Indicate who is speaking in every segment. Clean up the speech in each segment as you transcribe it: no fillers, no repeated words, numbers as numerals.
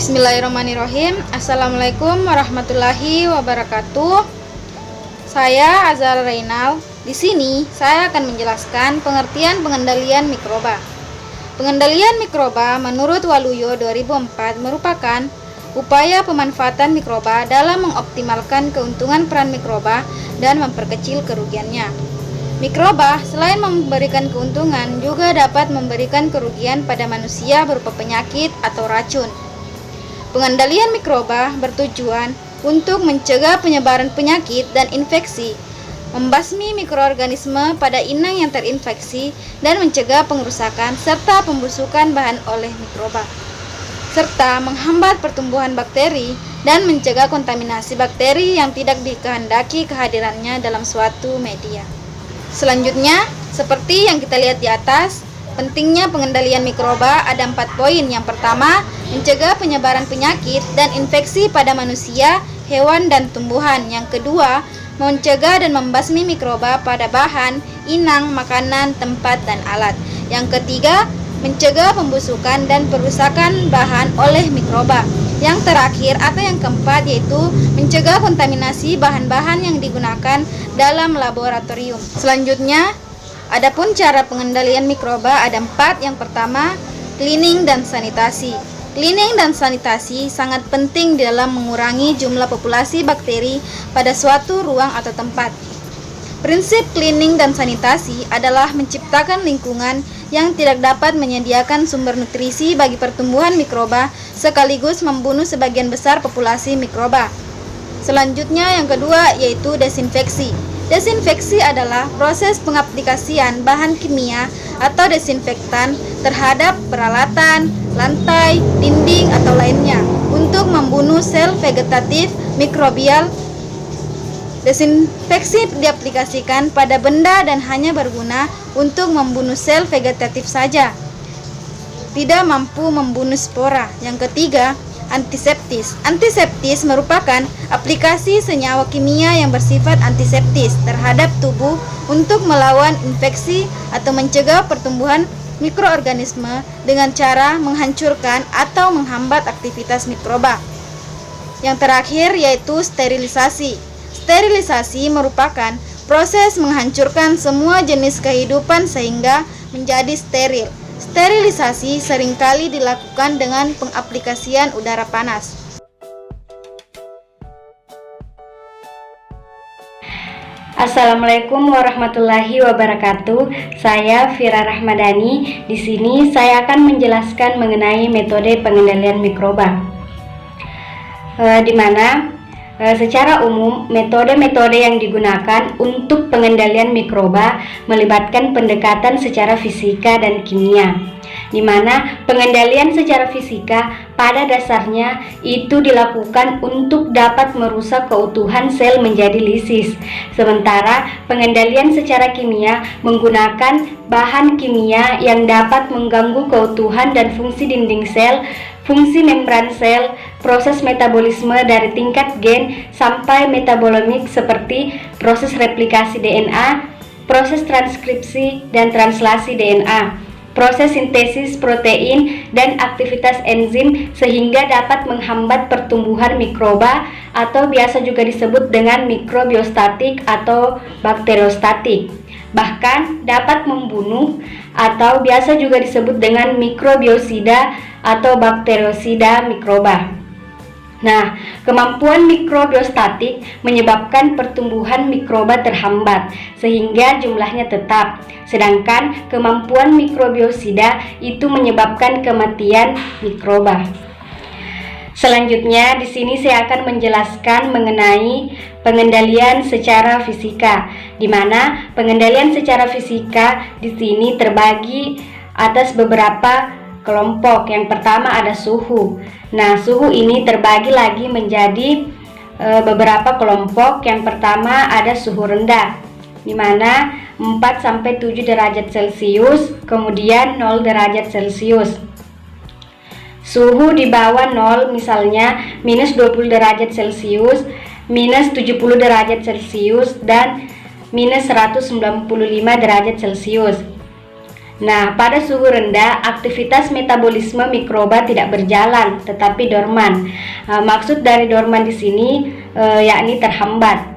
Speaker 1: Bismillahirrahmanirrahim. Assalamualaikum warahmatullahi wabarakatuh. Saya Azhar Reynal. Di sini saya akan menjelaskan pengertian pengendalian mikroba. Pengendalian mikroba menurut Waluyo 2004 merupakan upaya pemanfaatan mikroba dalam mengoptimalkan keuntungan peran mikroba dan memperkecil kerugiannya. Mikroba selain memberikan keuntungan juga dapat memberikan kerugian pada manusia berupa penyakit atau racun. Pengendalian mikroba bertujuan untuk mencegah penyebaran penyakit dan infeksi, membasmi mikroorganisme pada inang yang terinfeksi, dan mencegah pengerusakan serta pembusukan bahan oleh mikroba, serta menghambat pertumbuhan bakteri dan mencegah kontaminasi bakteri yang tidak dikehendaki kehadirannya dalam suatu media. Selanjutnya, seperti yang kita lihat di atas, pentingnya pengendalian mikroba ada 4 poin. Yang pertama, mencegah penyebaran penyakit dan infeksi pada manusia, hewan, dan tumbuhan. Yang kedua, mencegah dan membasmi mikroba pada bahan, inang, makanan, tempat, dan alat. Yang ketiga, mencegah pembusukan dan perusakan bahan oleh mikroba. Yang terakhir atau yang keempat yaitu mencegah kontaminasi bahan-bahan yang digunakan dalam laboratorium. Selanjutnya, adapun cara pengendalian mikroba ada 4. Yang pertama, cleaning dan sanitasi. Cleaning dan sanitasi sangat penting dalam mengurangi jumlah populasi bakteri pada suatu ruang atau tempat. Prinsip cleaning dan sanitasi adalah menciptakan lingkungan yang tidak dapat menyediakan sumber nutrisi bagi pertumbuhan mikroba sekaligus membunuh sebagian besar populasi mikroba. Selanjutnya yang kedua yaitu desinfeksi. Desinfeksi adalah proses pengaplikasian bahan kimia atau desinfektan terhadap peralatan, lantai, dinding, atau lainnya untuk membunuh sel vegetatif mikrobial. Desinfeksi diaplikasikan pada benda dan hanya berguna untuk membunuh sel vegetatif saja, tidak mampu membunuh spora. Yang ketiga, antiseptis. Antiseptis merupakan aplikasi senyawa kimia yang bersifat antiseptis terhadap tubuh untuk melawan infeksi atau mencegah pertumbuhan mikroorganisme dengan cara menghancurkan atau menghambat aktivitas mikroba. Yang terakhir yaitu sterilisasi. Sterilisasi merupakan proses menghancurkan semua jenis kehidupan sehingga menjadi steril. Sterilisasi seringkali dilakukan dengan pengaplikasian udara panas.
Speaker 2: Assalamualaikum warahmatullahi wabarakatuh. Saya Fira Rahmadani. Di sini saya akan menjelaskan mengenai metode pengendalian mikroba. Di mana secara umum metode-metode yang digunakan untuk pengendalian mikroba melibatkan pendekatan secara fisika dan kimia, di mana pengendalian secara fisika pada dasarnya itu dilakukan untuk dapat merusak keutuhan sel menjadi lisis, sementara pengendalian secara kimia menggunakan bahan kimia yang dapat mengganggu keutuhan dan fungsi dinding sel, fungsi membran sel, proses metabolisme dari tingkat gen sampai metabolimik seperti proses replikasi DNA, proses transkripsi dan translasi DNA, proses sintesis protein dan aktivitas enzim sehingga dapat menghambat pertumbuhan mikroba atau biasa juga disebut dengan mikrobiostatik atau bakteriostatik. Bahkan dapat membunuh atau biasa juga disebut dengan mikrobiosida atau bakteriosida mikroba. Nah, kemampuan mikrobiostatik menyebabkan pertumbuhan mikroba terhambat sehingga jumlahnya tetap, sedangkan kemampuan mikrobiosida itu menyebabkan kematian mikroba. Selanjutnya di sini saya akan menjelaskan mengenai pengendalian secara fisika, di mana pengendalian secara fisika di sini terbagi atas beberapa kelompok. Yang pertama ada suhu. Nah, suhu ini terbagi lagi menjadi beberapa kelompok. Yang pertama ada suhu rendah, di mana 4-7 derajat Celcius, kemudian 0 derajat Celcius. Suhu di bawah 0 misalnya minus 20 derajat Celcius, minus 70 derajat Celcius, dan minus 195 derajat Celcius. Nah, pada suhu rendah, aktivitas metabolisme mikroba tidak berjalan, tetapi dorman. Maksud dari dorman di sini yakni terhambat.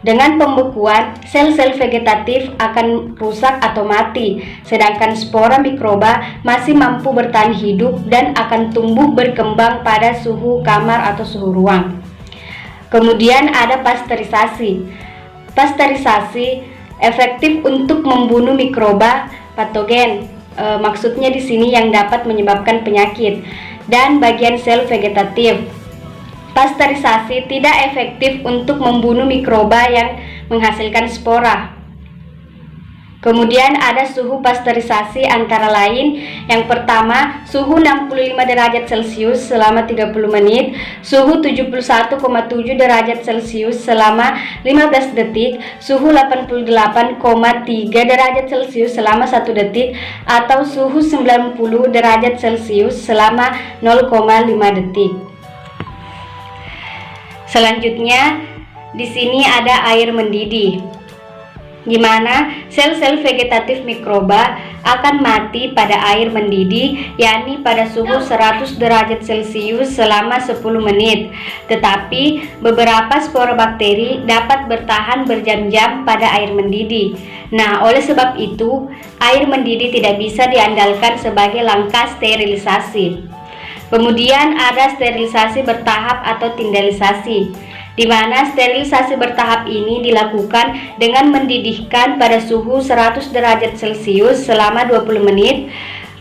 Speaker 2: Dengan pembekuan, sel-sel vegetatif akan rusak atau mati, sedangkan spora mikroba masih mampu bertahan hidup dan akan tumbuh berkembang pada suhu kamar atau suhu ruang. Kemudian ada pasteurisasi. Pasteurisasi efektif untuk membunuh mikroba patogen. Maksudnya di sini yang dapat menyebabkan penyakit dan bagian sel vegetatif. Pasteurisasi tidak efektif untuk membunuh mikroba yang menghasilkan spora. Kemudian ada suhu pasteurisasi antara lain. Yang pertama, suhu 65 derajat Celcius selama 30 menit, suhu 71,7 derajat Celcius selama 15 detik, suhu 88,3 derajat Celcius selama 1 detik, atau suhu 90 derajat Celcius selama 0,5 detik. Selanjutnya, di sini ada air mendidih, di mana sel-sel vegetatif mikroba akan mati pada air mendidih, yakni pada suhu 100 derajat Celcius selama 10 menit. Tetapi beberapa spora bakteri dapat bertahan berjam-jam pada air mendidih. Nah, oleh sebab itu, air mendidih tidak bisa diandalkan sebagai langkah sterilisasi. Kemudian ada sterilisasi bertahap atau tindalisasi, di mana sterilisasi bertahap ini dilakukan dengan mendidihkan pada suhu 100 derajat Celcius selama 20 menit,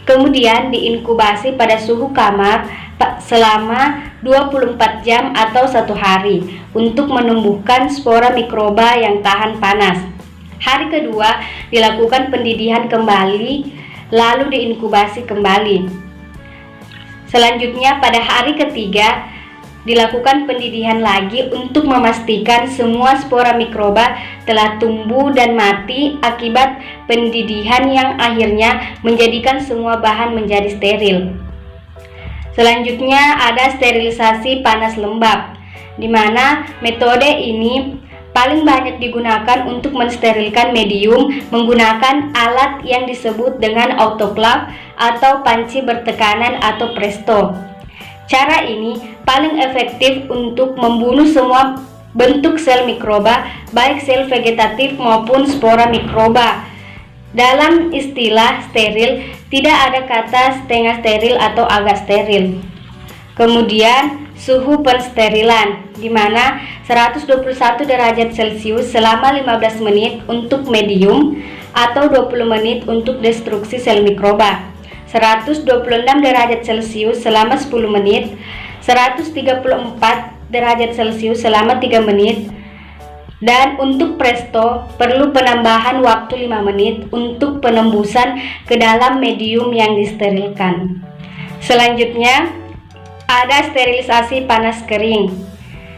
Speaker 2: kemudian diinkubasi pada suhu kamar selama 24 jam atau 1 hari untuk menumbuhkan spora mikroba yang tahan panas. Hari kedua dilakukan pendidihan kembali, lalu diinkubasi kembali. Selanjutnya pada hari ketiga dilakukan pendidihan lagi untuk memastikan semua spora mikroba telah tumbuh dan mati akibat pendidihan yang akhirnya menjadikan semua bahan menjadi steril. Selanjutnya ada sterilisasi panas lembab, di mana metode ini paling banyak digunakan untuk mensterilkan medium menggunakan alat yang disebut dengan autoclave atau panci bertekanan atau presto. Cara ini paling efektif untuk membunuh semua bentuk sel mikroba, baik sel vegetatif maupun spora mikroba. Dalam istilah steril, tidak ada kata setengah steril atau agak steril. Kemudian suhu pensterilan, di mana 121 derajat Celcius selama 15 menit untuk medium atau 20 menit untuk destruksi sel mikroba, 126 derajat Celcius selama 10 menit, 134 derajat Celcius selama 3 menit, dan untuk presto perlu penambahan waktu 5 menit untuk penembusan ke dalam medium yang disterilkan. Selanjutnya ada sterilisasi panas kering.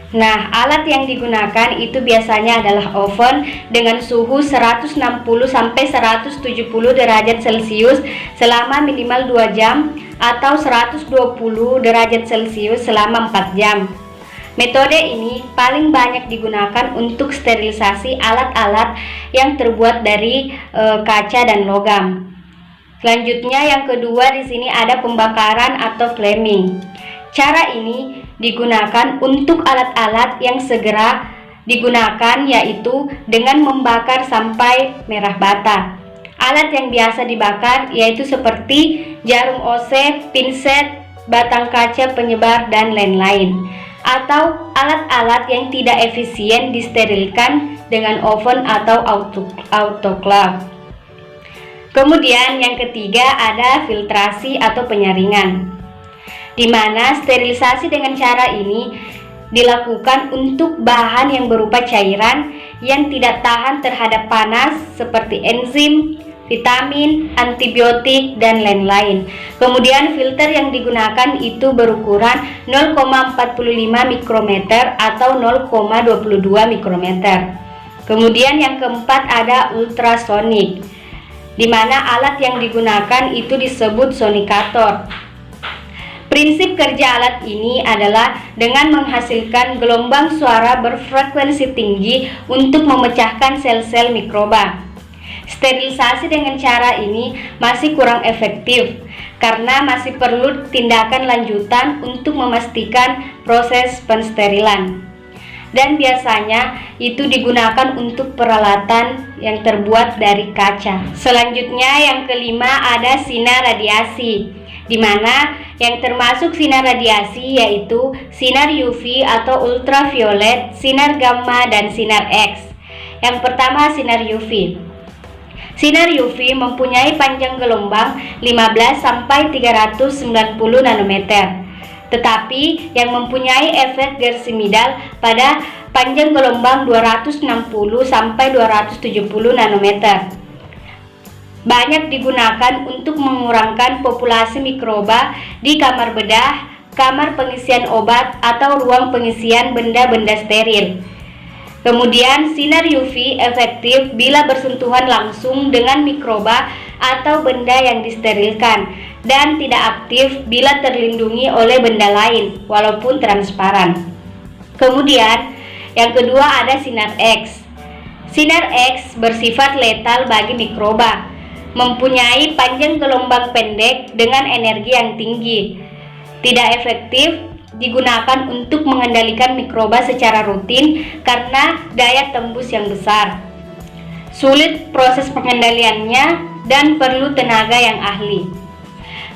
Speaker 2: Nah, alat yang digunakan itu biasanya adalah oven dengan suhu 160 sampai 170 derajat Celcius selama minimal 2 jam atau 120 derajat Celcius selama 4 jam. Metode ini paling banyak digunakan untuk sterilisasi alat-alat yang terbuat dari kaca dan logam. Selanjutnya yang kedua di sini ada pembakaran atau flaming. Cara ini digunakan untuk alat-alat yang segera digunakan, yaitu dengan membakar sampai merah bata. Alat yang biasa dibakar yaitu seperti jarum ose, pinset, batang kaca penyebar, dan lain-lain. Atau alat-alat yang tidak efisien disterilkan dengan oven atau autoclave. Kemudian yang ketiga ada filtrasi atau penyaringan, di mana sterilisasi dengan cara ini dilakukan untuk bahan yang berupa cairan yang tidak tahan terhadap panas seperti enzim, vitamin, antibiotik, dan lain-lain. Kemudian filter yang digunakan itu berukuran 0,45 mikrometer atau 0,22 mikrometer. Kemudian yang keempat ada ultrasonik, di mana alat yang digunakan itu disebut sonikator. Prinsip kerja alat ini adalah dengan menghasilkan gelombang suara berfrekuensi tinggi untuk memecahkan sel-sel mikroba. Sterilisasi dengan cara ini masih kurang efektif karena masih perlu tindakan lanjutan untuk memastikan proses pensterilan. Dan biasanya itu digunakan untuk peralatan yang terbuat dari kaca. Selanjutnya yang kelima ada sinar radiasi, di mana yang termasuk sinar radiasi yaitu sinar UV atau ultraviolet, sinar gamma, dan sinar X. Yang pertama sinar UV. Sinar UV mempunyai panjang gelombang 15 sampai 390 nanometer. Tetapi yang mempunyai efek gersimidal pada panjang gelombang 260 sampai 270 nanometer. Banyak digunakan untuk mengurangkan populasi mikroba di kamar bedah, kamar pengisian obat, atau ruang pengisian benda-benda steril. Kemudian sinar UV efektif bila bersentuhan langsung dengan mikroba atau benda yang disterilkan, dan tidak aktif bila terlindungi oleh benda lain walaupun transparan. Kemudian yang kedua ada sinar X. Sinar X bersifat letal bagi mikroba, mempunyai panjang gelombang pendek dengan energi yang tinggi, tidak efektif digunakan untuk mengendalikan mikroba secara rutin karena daya tembus yang besar. Sulit proses pengendaliannya dan perlu tenaga yang ahli.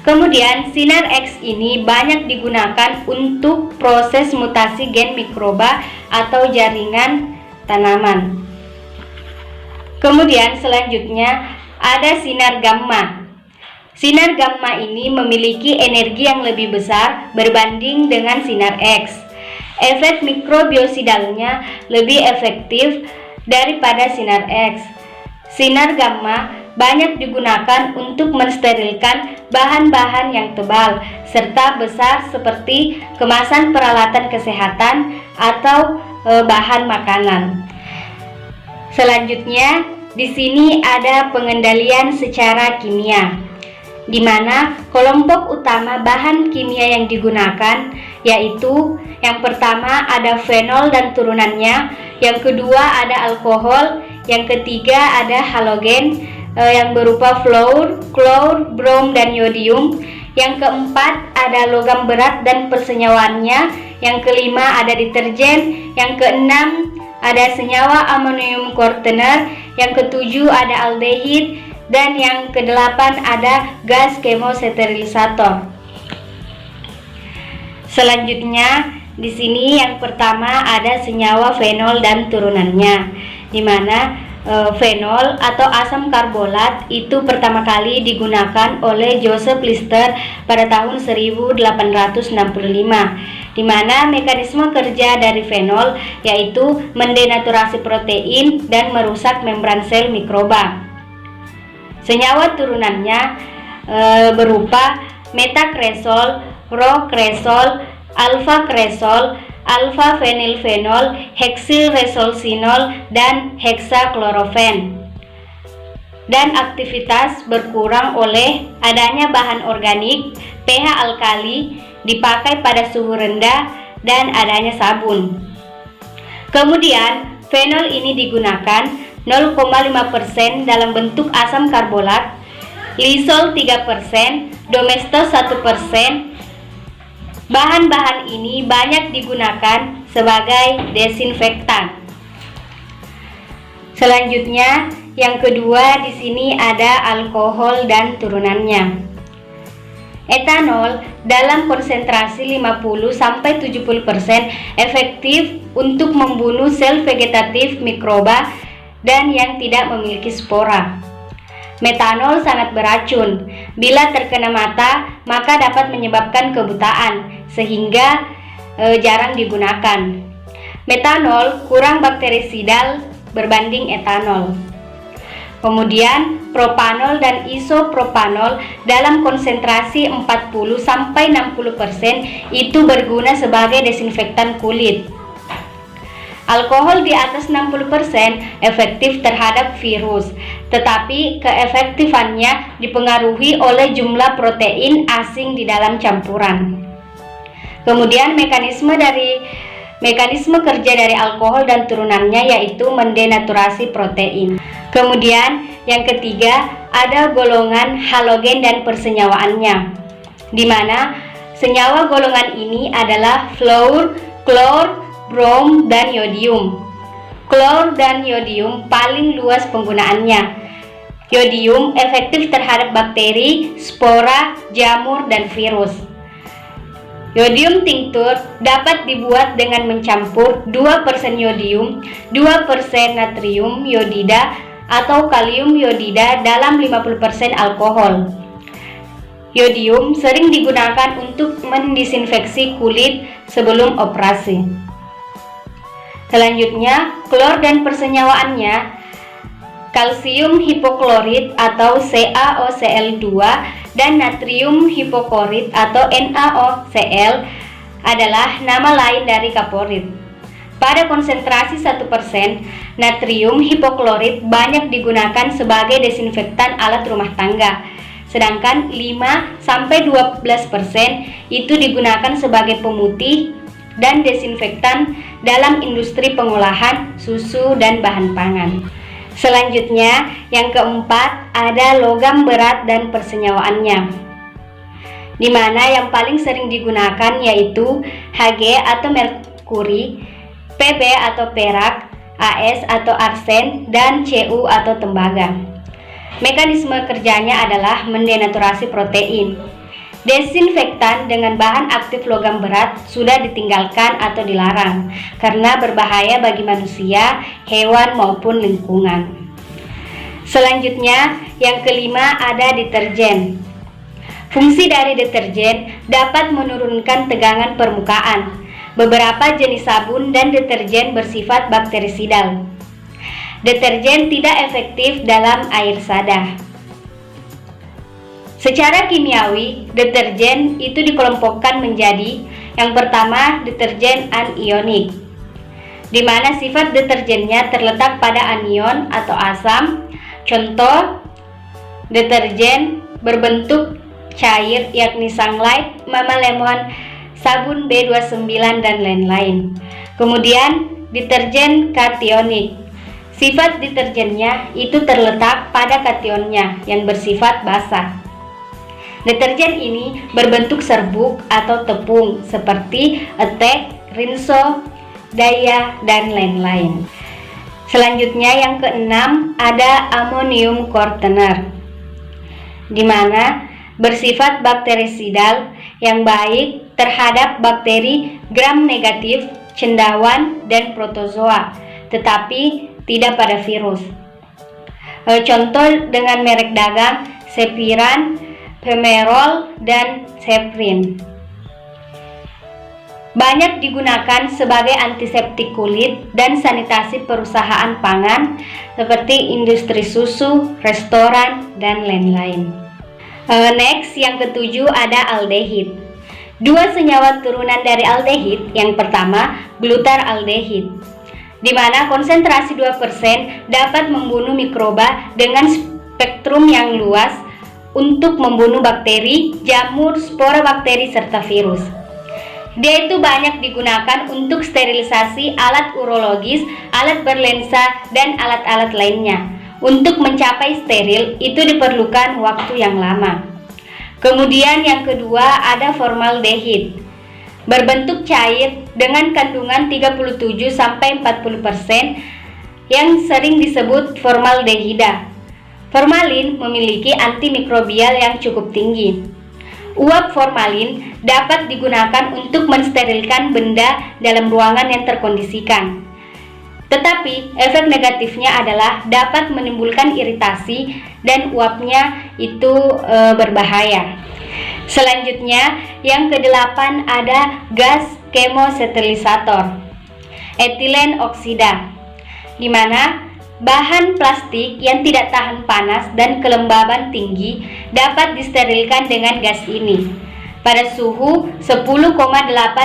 Speaker 2: Kemudian sinar X ini banyak digunakan untuk proses mutasi gen mikroba atau jaringan tanaman. Kemudian selanjutnya ada sinar gamma. Sinar gamma ini memiliki energi yang lebih besar berbanding dengan sinar X. Efek mikrobiosidalnya lebih efektif daripada sinar X. Sinar gamma banyak digunakan untuk mensterilkan bahan-bahan yang tebal serta besar seperti kemasan peralatan kesehatan atau bahan makanan. Selanjutnya, di sini ada pengendalian secara kimia, di mana kelompok utama bahan kimia yang digunakan yaitu yang pertama ada fenol dan turunannya, yang kedua ada alkohol, yang ketiga ada halogen yang berupa fluor, klor, brom, dan yodium, yang keempat ada logam berat dan persenyawaannya, yang kelima ada deterjen, yang keenam ada senyawa amonium quaterner, yang ketujuh ada aldehid, dan yang kedelapan ada gas kemosterilisator. Selanjutnya di sini yang pertama ada senyawa fenol dan turunannya, di mana fenol atau asam karbolat itu pertama kali digunakan oleh Joseph Lister pada tahun 1865, di mana mekanisme kerja dari fenol yaitu mendenaturasi protein dan merusak membran sel mikroba. Senyawa turunannya berupa metakresol, rokresol, alfa-kresol, alfa-fenilfenol, heksilresolsinol, dan heksaklorofen. Dan aktivitas berkurang oleh adanya bahan organik, pH alkali, dipakai pada suhu rendah, dan adanya sabun. Kemudian, fenol ini digunakan 0,5% dalam bentuk asam karbolat, lisol 3%, domestos 1%. Bahan-bahan ini banyak digunakan sebagai desinfektan. Selanjutnya, yang kedua di sini ada alkohol dan turunannya. Etanol dalam konsentrasi 50-70% efektif untuk membunuh sel vegetatif mikroba dan yang tidak memiliki spora. Metanol sangat beracun. Bila terkena mata, maka dapat menyebabkan kebutaan, sehingga jarang digunakan. Metanol kurang bakterisidal berbanding etanol. Kemudian, propanol dan isopropanol dalam konsentrasi 40-60% itu berguna sebagai desinfektan kulit. Alkohol di atas 60% efektif terhadap virus, tetapi keefektifannya dipengaruhi oleh jumlah protein asing di dalam campuran. Kemudian mekanisme kerja dari alkohol dan turunannya yaitu mendenaturasi protein. Kemudian Yang ketiga, ada golongan halogen dan persenyawaannya, di mana senyawa golongan ini adalah fluor, klor, brom, dan yodium. Klor dan yodium paling luas penggunaannya. Yodium efektif terhadap bakteri, spora, jamur, dan virus. Yodium tincture dapat dibuat dengan mencampur 2% yodium, 2% natrium yodida atau kalium yodida dalam 50% alkohol. Yodium sering digunakan untuk mendisinfeksi kulit sebelum operasi. Selanjutnya, klor dan persenyawaannya. Kalsium hipoklorit atau CaOCl2 dan natrium hipoklorit atau NaOCl adalah nama lain dari kaporit. Pada konsentrasi 1%, natrium hipoklorit banyak digunakan sebagai desinfektan alat rumah tangga, sedangkan 5-12% itu digunakan sebagai pemutih dan desinfektan dalam industri pengolahan susu dan bahan pangan. Selanjutnya, yang keempat ada logam berat dan persenyawaannya, di mana yang paling sering digunakan yaitu Hg atau merkuri, Pb atau perak, As atau arsen, dan Cu atau tembaga. Mekanisme kerjanya adalah mendenaturasi protein. Desinfektan dengan bahan aktif logam berat sudah ditinggalkan atau dilarang karena berbahaya bagi manusia, hewan maupun lingkungan. Selanjutnya, yang kelima ada deterjen. Fungsi dari deterjen dapat menurunkan tegangan permukaan. Beberapa jenis sabun dan deterjen bersifat bakterisidal. Deterjen tidak efektif dalam air sadah. Secara kimiawi, deterjen itu dikelompokkan menjadi yang pertama deterjen anionik, di mana sifat deterjennya terletak pada anion atau asam. Contoh deterjen berbentuk cair yakni sunlight, mama lemon, sabun B29 dan lain-lain. Kemudian deterjen kationik. Sifat deterjennya itu terletak pada kationnya yang bersifat basah. Deterjen ini berbentuk serbuk atau tepung seperti etek, rinso, daya, dan lain-lain. Selanjutnya yang keenam ada amonium quaterner, di mana bersifat bakterisidal yang baik terhadap bakteri gram negatif, cendawan, dan protozoa, tetapi tidak pada virus. Contoh dengan merek dagang Sepiran, Pemerol, dan Seprin. Banyak digunakan sebagai antiseptik kulit dan sanitasi perusahaan pangan seperti industri susu, restoran, dan lain-lain. Next, yang ketujuh ada aldehid. Dua senyawa turunan dari aldehid, yang pertama glutaraldehid, di mana konsentrasi 2% dapat membunuh mikroba dengan spektrum yang luas untuk membunuh bakteri, jamur, spora bakteri, serta virus. Dia itu banyak digunakan untuk sterilisasi alat urologis, alat berlensa, dan alat-alat lainnya. Untuk mencapai steril itu diperlukan waktu yang lama. Kemudian yang kedua ada formaldehid. Berbentuk cair dengan kandungan 37-40% yang sering disebut formaldehida. Formalin memiliki antimikrobial yang cukup tinggi. Uap formalin dapat digunakan untuk mensterilkan benda dalam ruangan yang terkondisikan. Tetapi efek negatifnya adalah dapat menimbulkan iritasi dan uapnya itu berbahaya. Selanjutnya yang kedelapan ada gas kemosterilisator, etilen oksida, di mana bahan plastik yang tidak tahan panas dan kelembaban tinggi dapat disterilkan dengan gas ini. Pada suhu 10,8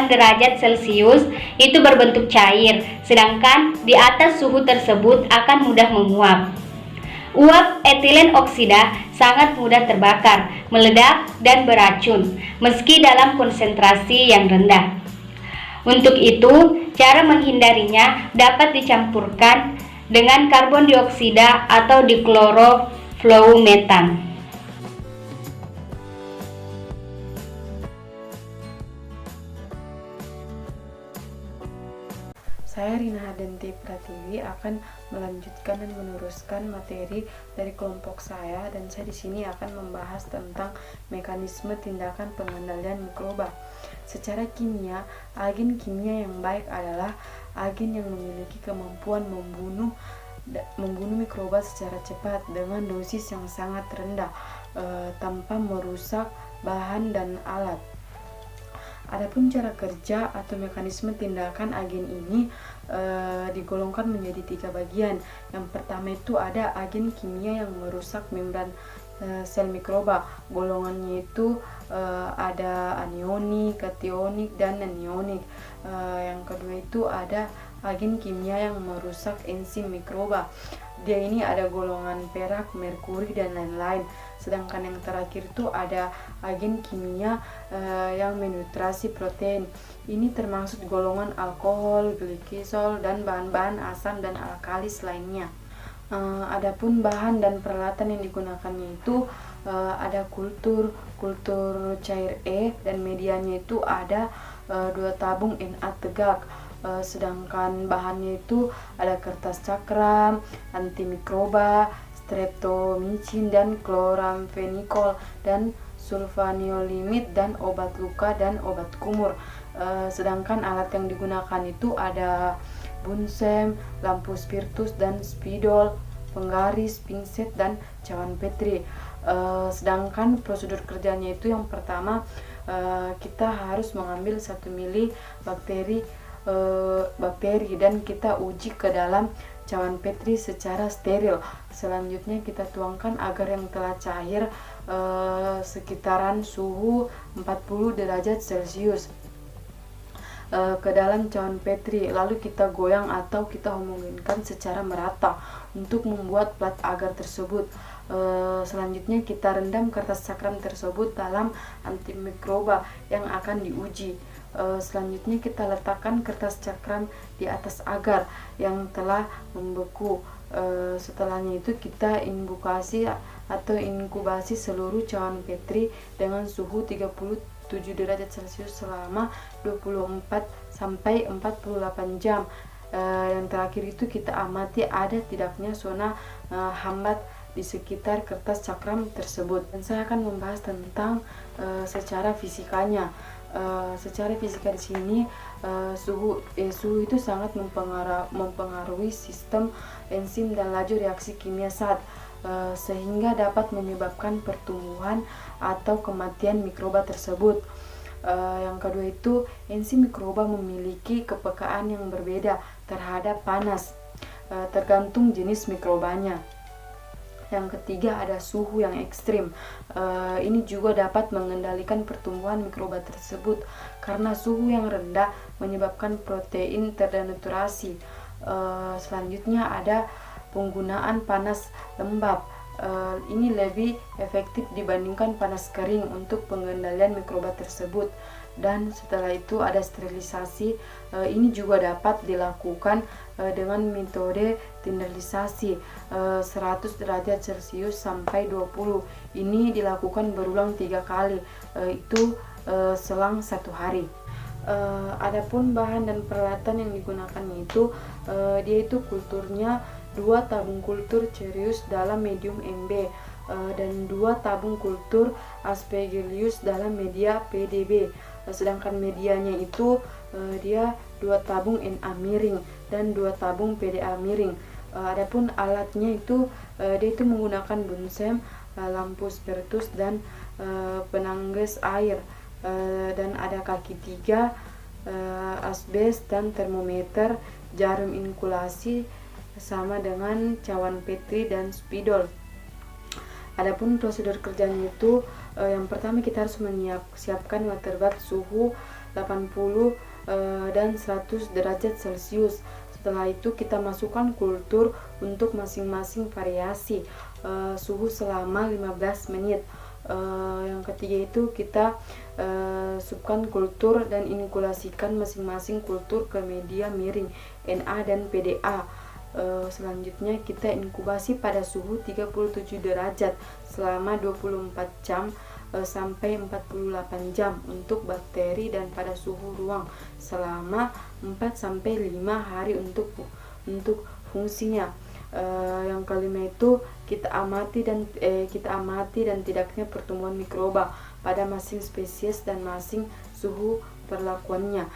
Speaker 2: derajat Celcius itu berbentuk cair, sedangkan di atas suhu tersebut akan mudah menguap. Uap etilen oksida sangat mudah terbakar, meledak, dan beracun, meski dalam konsentrasi yang rendah. Untuk itu, cara menghindarinya dapat dicampurkan dengan karbon dioksida atau diklorofluometan.
Speaker 3: Saya Rina Hardanti Pratiwi akan melanjutkan dan meneruskan materi dari kelompok saya, dan saya di sini akan membahas tentang mekanisme tindakan pengendalian mikroba. Secara kimia, agen kimia yang baik adalah agen yang memiliki kemampuan membunuh mikroba secara cepat dengan dosis yang sangat rendah tanpa merusak bahan dan alat. Adapun cara kerja atau mekanisme tindakan agen ini digolongkan menjadi 3 bagian. Yang pertama itu ada agen kimia yang merusak membran sel mikroba. Golongannya itu ada anionik, kationik, dan anionik. Yang kedua itu ada agen kimia yang merusak enzim mikroba. Dia ini ada golongan perak, merkuri, dan lain-lain. Sedangkan yang terakhir itu ada agen kimia yang menutrasi protein. Ini termasuk golongan alkohol, glikosol, dan bahan-bahan asam dan alkalis lainnya. Adapun bahan dan peralatan yang digunakannya itu ada kultur cair E, dan medianya itu ada 2 tabung Na tegak. Sedangkan bahannya itu ada kertas cakram, antimikroba, streptomycin, dan chloramphenicol, dan sulfanilamid, dan obat luka dan obat kumur. Sedangkan alat yang digunakan itu ada bunsen, lampu spiritus dan spidol, penggaris, pinset, dan cawan petri. Sedangkan prosedur kerjanya itu yang pertama, kita harus mengambil 1 mili bakteri dan kita uji ke dalam cawan petri secara steril. Selanjutnya kita tuangkan agar yang telah cair sekitaran suhu 40 derajat Celcius ke dalam cawan petri, lalu kita goyang atau kita homogenkan secara merata untuk membuat plat agar tersebut. Selanjutnya kita rendam kertas cakram tersebut dalam antimikroba yang akan diuji. Selanjutnya kita letakkan kertas cakram di atas agar yang telah membeku. Setelahnya itu kita inkubasi seluruh cawan petri dengan suhu 37 derajat Celcius selama 24 sampai 48 jam. Yang terakhir itu kita amati ada tidaknya zona hambat di sekitar kertas cakram tersebut. Dan saya akan membahas tentang secara fisikanya. Secara fisika di sini suhu itu sangat mempengaruhi sistem enzim dan laju reaksi kimia zat, sehingga dapat menyebabkan pertumbuhan atau kematian mikroba tersebut. Yang kedua itu enzim mikroba memiliki kepekaan yang berbeda terhadap panas, tergantung jenis mikrobanya. Yang ketiga ada suhu yang ekstrim. Ini juga dapat mengendalikan pertumbuhan mikroba tersebut karena suhu yang rendah menyebabkan protein terdenaturasi. Selanjutnya ada penggunaan panas lembab. Ini lebih efektif dibandingkan panas kering untuk pengendalian mikroba tersebut. Dan setelah itu ada sterilisasi. Ini juga dapat dilakukan dengan metode sterilisasi 100 derajat Celcius sampai 20. Ini dilakukan berulang 3 kali, itu selang 1 hari. Adapun bahan dan peralatan yang digunakan itu dia itu kulturnya 2 tabung kultur Cereus dalam medium MB dan 2 tabung kultur Aspergillus dalam media PDB. Sedangkan medianya itu dia 2 tabung Na miring dan 2 tabung PDA miring. Adapun alatnya itu dia itu menggunakan bunsen, lampu spiritus, dan penangges air, dan ada kaki 3, asbes, dan termometer, jarum inokulasi sama dengan cawan petri dan spidol. Adapun prosedur kerjanya itu yang pertama kita harus siapkan water bath suhu 80 dan 100 derajat Celcius. Setelah itu kita masukkan kultur untuk masing-masing variasi suhu selama 15 menit. Yang ketiga itu kita subkan kultur dan inokulasikan masing-masing kultur ke media miring Na dan PDA. Selanjutnya kita inkubasi pada suhu 37 derajat selama 24 jam sampai 48 jam untuk bakteri, dan pada suhu ruang selama 4-5 hari untuk fungsinya. Yang kelima itu kita amati dan tidaknya pertumbuhan mikroba pada masing spesies dan masing suhu perlakuannya.